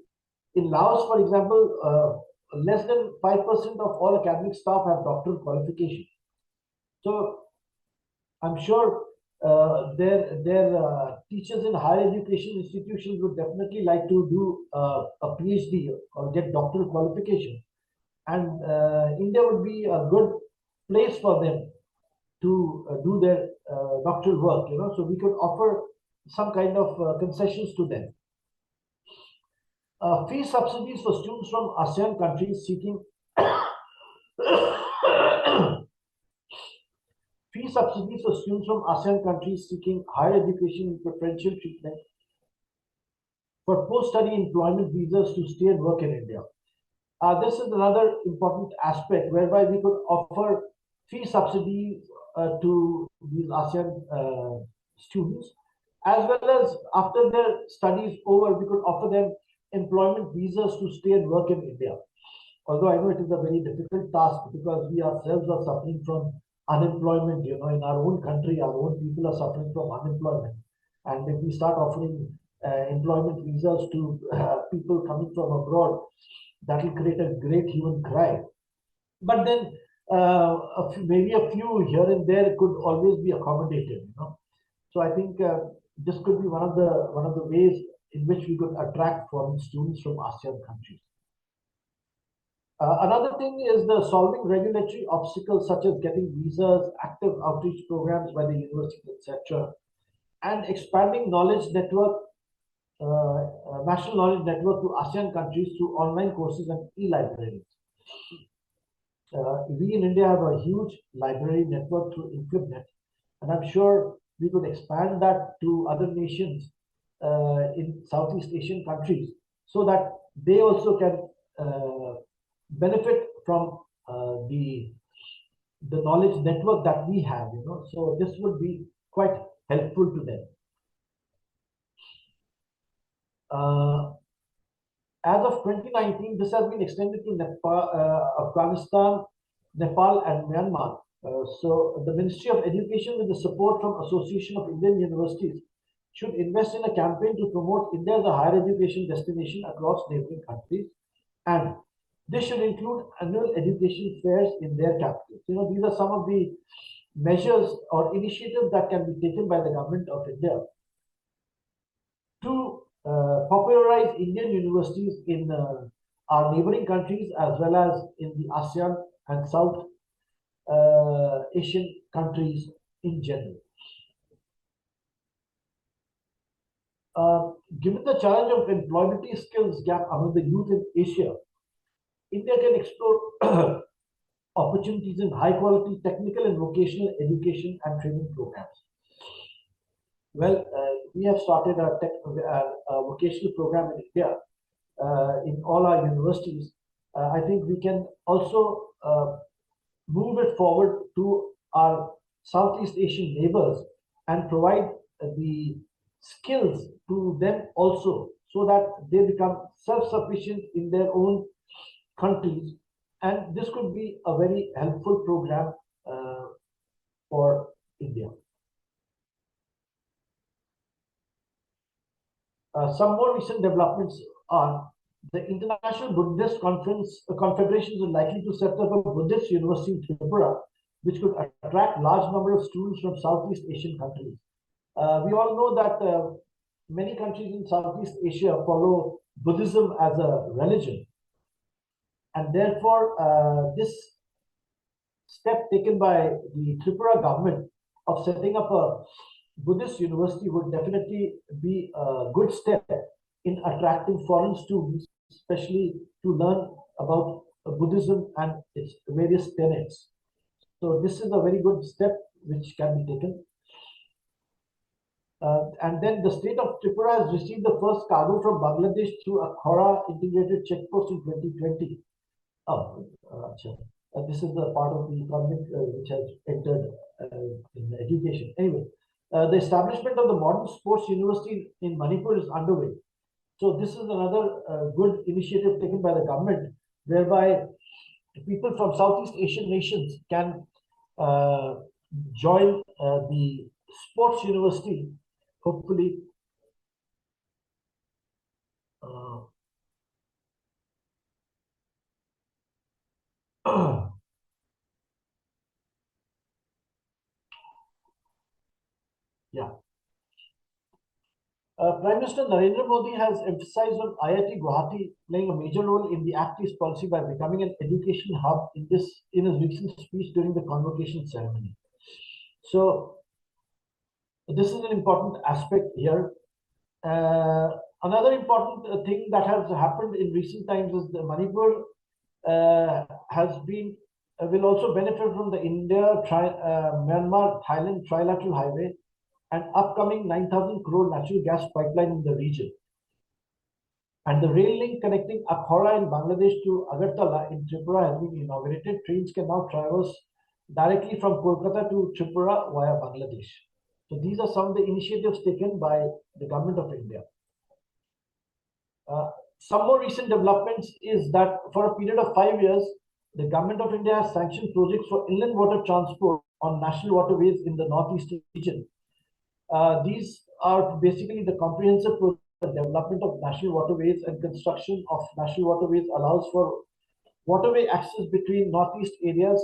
in Laos, for example, less than 5% of all academic staff have doctoral qualification. So I'm sure their teachers in higher education institutions would definitely like to do a PhD or get doctoral qualification, and India would be a good place for them to do their doctoral work. So we could offer some kind of concessions to them. Fee subsidies for students from ASEAN countries seeking fee subsidies for students from ASEAN countries seeking higher education and preferential treatment for post-study employment visas to stay and work in India. This is another important aspect whereby we could offer fee subsidies to these ASEAN students, as well as after their studies over, we could offer them employment visas to stay and work in India. Although I know it is a very difficult task because we ourselves are suffering from unemployment, in our own country, our own people are suffering from unemployment. And if we start offering employment visas to people coming from abroad, that will create a great human cry. But then maybe a few here and there could always be accommodated, you know. So I think this could be one of the ways in which we could attract foreign students from ASEAN countries. Another thing is the solving regulatory obstacles such as getting visas, active outreach programs by the university, etc., and expanding knowledge network, national knowledge network to ASEAN countries through online courses and e-libraries. We in India have a huge library network through IncludeNet, and I'm sure we could expand that to other nations in Southeast Asian countries so that they also can benefit from the knowledge network that we have, you know. So this would be quite helpful to them. As of 2019, this has been extended to Nepal, Afghanistan, Nepal, and Myanmar. So the Ministry of Education, with the support from Association of Indian Universities, should invest in a campaign to promote India as a higher education destination across neighboring countries, and this should include annual education fairs in their capitals. You know, these are some of the measures or initiatives that can be taken by the government of India to popularize Indian universities in our neighboring countries as well as in the ASEAN and South Asian countries in general. Given the challenge of employability skills gap among the youth in Asia, India can explore opportunities in high quality technical and vocational education and training programs. Well, we have started a vocational program in India in all our universities. I think we can also move it forward to our Southeast Asian neighbors and provide the skills to them also so that they become self-sufficient in their own countries. And this could be a very helpful program for India. Some more recent developments are the International Buddhist Confederation is likely to set up a Buddhist university in Tripura, which could attract large number of students from Southeast Asian countries. We all know that many countries in Southeast Asia follow Buddhism as a religion, and therefore this step taken by the Tripura government of setting up a Buddhist university would definitely be a good step in attracting foreign students, especially to learn about Buddhism and its various tenets. So this is a very good step which can be taken. And then the state of Tripura has received the first cargo from Bangladesh through a Khora integrated checkpost in 2020. This is the part of the economic which has entered in education. Anyway, the establishment of the modern sports university in Manipur is underway. So this is another good initiative taken by the government, whereby people from Southeast Asian nations can join the sports university, hopefully. Yeah. Prime Minister Narendra Modi has emphasized on IIT Gauhati playing a major role in the Act East policy by becoming an education hub in his recent speech during the convocation ceremony. So this is an important aspect here. Another important thing that has happened in recent times is the Manipur has been will also benefit from the Myanmar Thailand trilateral highway and upcoming 9,000 crore natural gas pipeline in the region. And the rail link connecting Akhora in Bangladesh to Agartala in Tripura has been inaugurated. Trains can now traverse directly from Kolkata to Tripura via Bangladesh. So these are some of the initiatives taken by the government of India. Some more recent developments is that for a period of 5 years, the government of India has sanctioned projects for inland water transport on national waterways in the northeast region. These are basically the comprehensive project. The development of national waterways and construction of national waterways allows for waterway access between northeast areas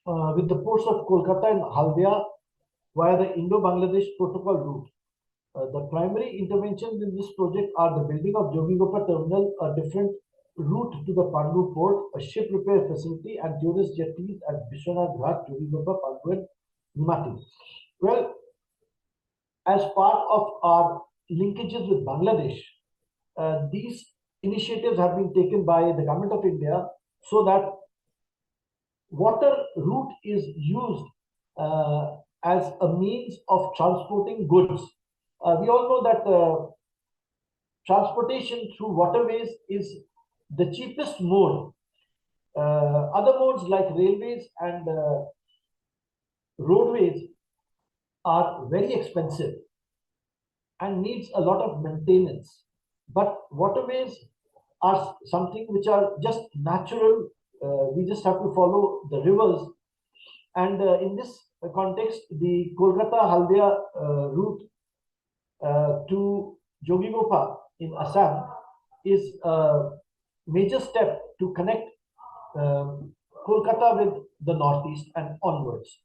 with the ports of Kolkata and Haldia via the Indo-Bangladesh protocol route. The primary interventions in this project are the building of Jogigopa terminal, a different route to the Pandu port, a ship repair facility, and tourist jetties at Bishwanath Ghat, Jogigopa, Pandu, and Nimati. Well, as part of our linkages with Bangladesh, these initiatives have been taken by the Government of India so that water route is used as a means of transporting goods. We all know that transportation through waterways is the cheapest mode. Other modes like railways and roadways are very expensive and needs a lot of maintenance. But waterways are something which are just natural. We just have to follow the rivers. And in this context, the Kolkata Haldia route to Jogigopa in Assam is a major step to connect Kolkata with the northeast and onwards.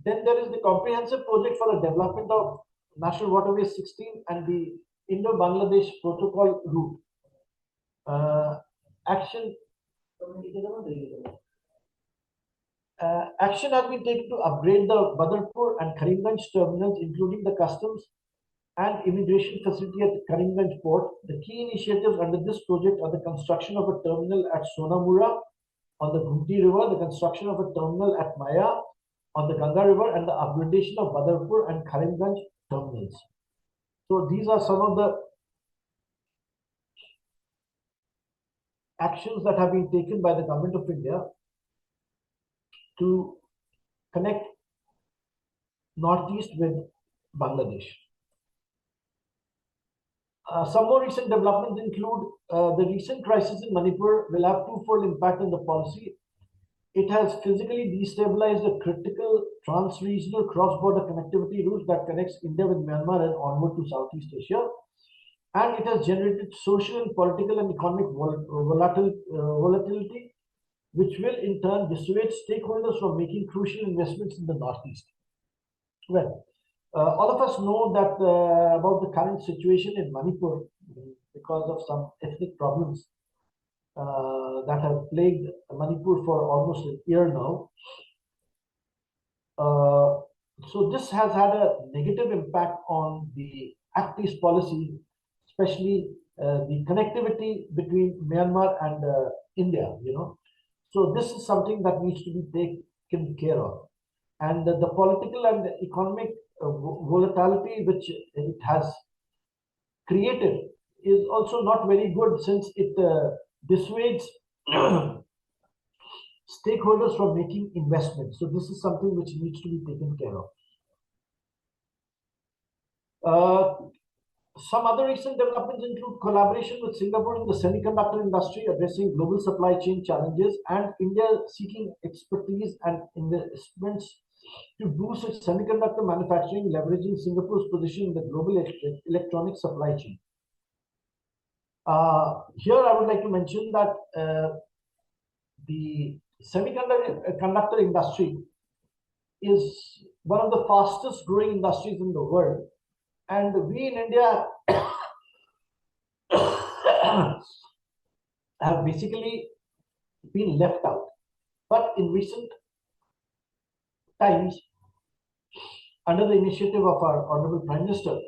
Then there is the comprehensive project for the development of National Waterway 16 and the Indo-Bangladesh Protocol route. Action has been taken to upgrade the Badarpur and Karimganj terminals, including the customs and immigration facility at Karimganj port. The key initiatives under this project are the construction of a terminal at Sonamura on the Ghumti River, the construction of a terminal at Maya on the Ganga River, and the upgradation of Badarpur and Karimganj terminals. So these are some of the actions that have been taken by the Government of India to connect Northeast with Bangladesh. Some more recent developments include the recent crisis in Manipur will have twofold impact on the policy. It has physically destabilized a critical trans-regional cross-border connectivity route that connects India with Myanmar and onward to Southeast Asia. And it has generated social and political and economic volatility, which will in turn dissuade stakeholders from making crucial investments in the Northeast. Well, all of us know that about the current situation in Manipur because of some ethnic problems that have plagued Manipur for almost a year now. So this has had a negative impact on the Act East policy, especially the connectivity between Myanmar and India, So this is something that needs to be taken care of. And the political and the economic volatility which it has created is also not very good, since it dissuades stakeholders from making investments. So this is something which needs to be taken care of. Some other recent developments include collaboration with Singapore in the semiconductor industry, addressing global supply chain challenges, and India seeking expertise and investments to boost its semiconductor manufacturing, leveraging Singapore's position in the global electronic supply chain. Here I would like to mention that the semiconductor industry is one of the fastest growing industries in the world, and we in India have basically been left out. But in recent times, under the initiative of our Honorable Prime Minister,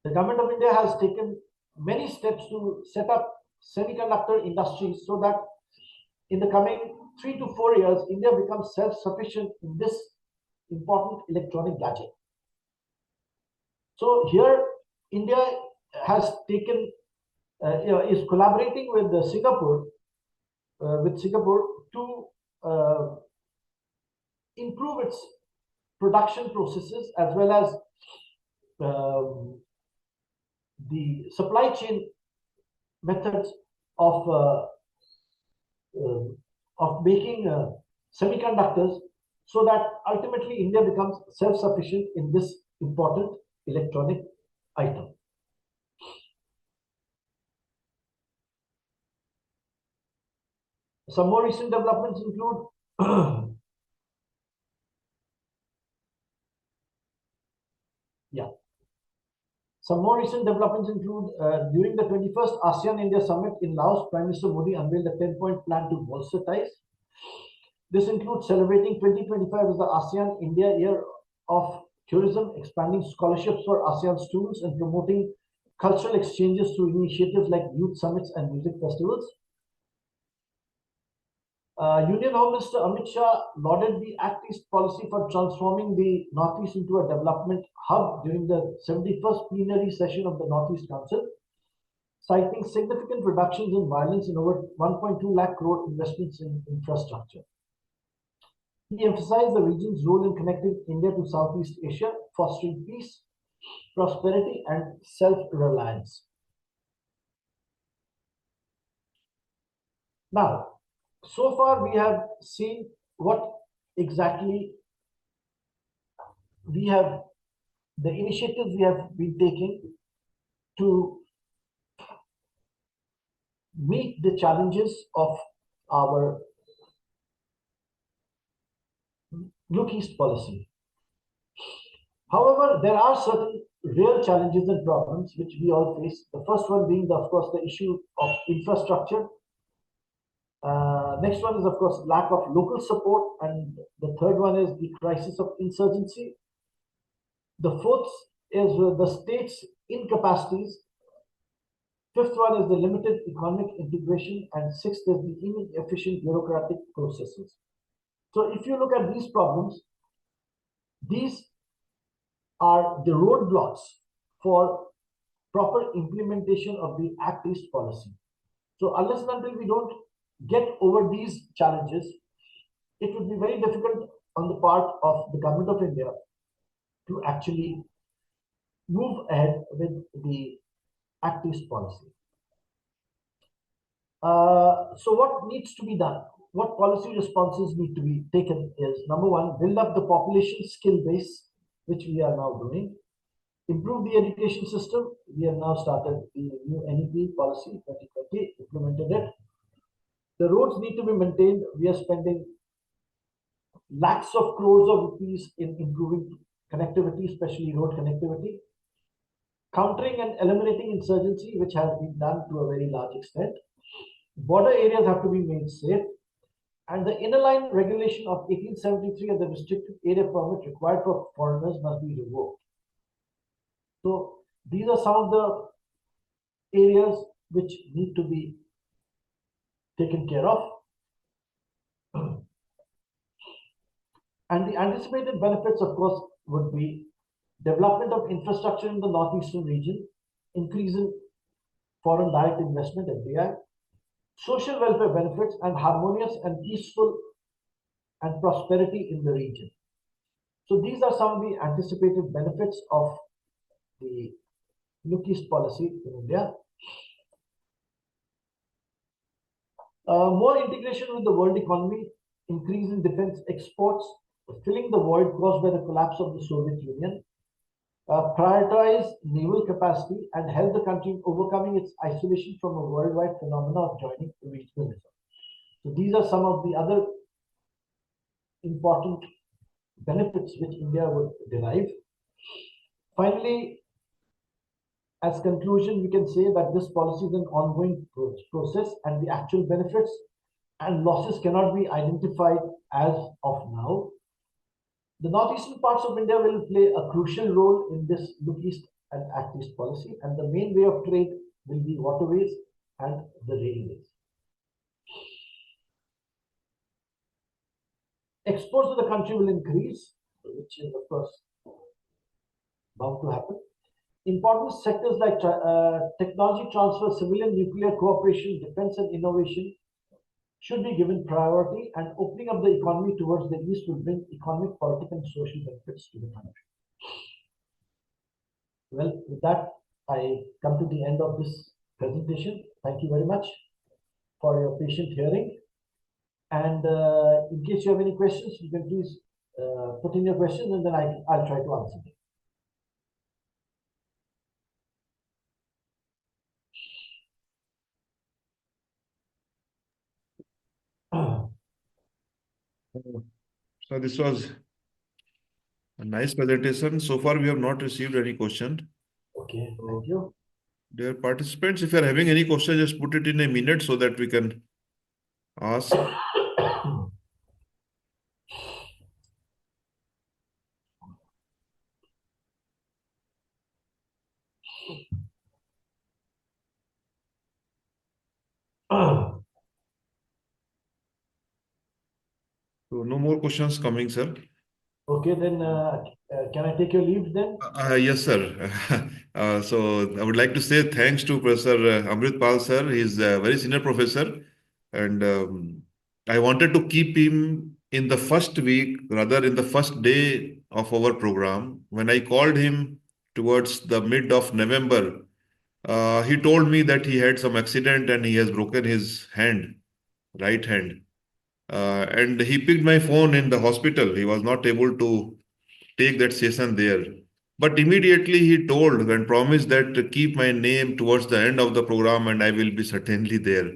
the Government of India has taken many steps to set up semiconductor industries so that in the coming 3 to 4 years, India becomes self-sufficient in this important electronic gadget. So here, India has taken, is collaborating with Singapore to improve its production processes as well as the supply chain methods of making semiconductors, so that ultimately India becomes self-sufficient in this important electronic item. Some more recent developments include yeah. Some more recent developments include during the 21st ASEAN India Summit in Laos, Prime Minister Modi unveiled a 10-point plan to bolster ties. This includes celebrating 2025 as the ASEAN India Year of Tourism, expanding scholarships for ASEAN students, and promoting cultural exchanges through initiatives like youth summits and music festivals. Union Home Minister Amrit Shah lauded the Act East policy for transforming the Northeast into a development hub during the 71st plenary session of the Northeast Council, citing significant reductions in violence and over 1.2 lakh crore investments in infrastructure. He emphasized the region's role in connecting India to Southeast Asia, fostering peace, prosperity, and self-reliance. Now, so far we have seen what exactly we have, the initiatives we have been taking to meet the challenges of our Look East policy. However, there are certain real challenges and problems which we all face. The first one being, of course, the issue of infrastructure. Next one is, of course, lack of local support. And the third one is the crisis of insurgency. The fourth is the state's incapacities. Fifth one is the limited economic integration. And sixth is the inefficient bureaucratic processes. So if you look at these problems, these are the roadblocks for proper implementation of the Act East policy. So unless and until we don't get over these challenges, it would be very difficult on the part of the government of India to actually move ahead with the Act East policy. So what needs to be done? What policy responses need to be taken is, number one, build up the population skill base, which we are now doing. Improve the education system. We have now started the new NEP policy 2020, implemented it. The roads need to be maintained. We are spending lakhs of crores of rupees in improving connectivity, especially road connectivity. Countering and eliminating insurgency, which has been done to a very large extent. Border areas have to be made safe. And the inner line regulation of 1873 and the restricted area permit required for foreigners must be revoked. So these are some of the areas which need to be taken care of. And the anticipated benefits, of course, would be development of infrastructure in the northeastern region, increase in foreign direct investment, FDI, social welfare benefits, and harmonious and peaceful and prosperity in the region. So these are some of the anticipated benefits of the Look East policy in India. More integration with the world economy, increase in defense exports, filling the void caused by the collapse of the Soviet Union, prioritize naval capacity, and help the country in overcoming its isolation from a worldwide phenomenon of joining regionalism. So these are some of the other important benefits which India would derive. Finally, as conclusion, we can say that this policy is an ongoing process, and the actual benefits and losses cannot be identified as of now. The northeastern parts of India will play a crucial role in this Look East and Act East policy, and the main way of trade will be waterways and the railways. Exports to the country will increase, which is, of course, bound to happen. Important sectors like technology transfer, civilian nuclear cooperation, defense and innovation should be given priority, and opening up the economy towards the east will bring economic, political and social benefits to the country. Well, with that, I come to the end of this presentation. Thank you very much for your patient hearing. And in case you have any questions, you can please put in your questions, and then I'll try to answer them. So this was a nice presentation. So far, we have not received any question. Okay, thank So, you. dear participants, if you are having any question, just put it in a minute so that we can ask. So no more questions coming, sir. Okay, then can I take your leave then? Yes, sir. So I would like to say thanks to Professor Amrit Pal, sir. He's a very senior professor, and I wanted to keep him in the first week, rather in the first day of our program. When I called him towards the mid of November, he told me that he had some accident and he has broken his hand, right hand. And he picked my phone in the hospital. He was not able to take that session there. But immediately he told and promised that to keep my name towards the end of the program and I will be certainly there.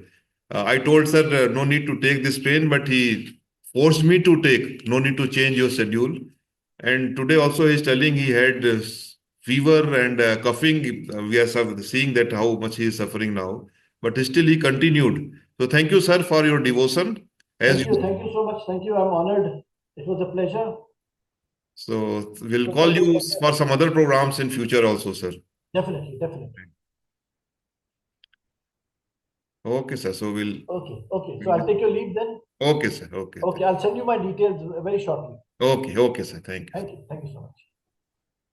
I told sir, no need to take this pain, but he forced me to take, no need to change your schedule. And today also he's telling he had fever and coughing. We are seeing that how much he is suffering now. But still he continued. So thank you, sir, for your devotion. As you, Thank you so much. Thank you. I'm honored. It was a pleasure. so we'll So call thank you you. for some other programs in future also, sir. Definitely, definitely. Okay, sir. So Okay, okay. So we'll I'll take your leave then. okay, sir. Okay. Okay, I'll send you my details very shortly. Okay, okay, sir. Thank you. Thank you. Thank you so much.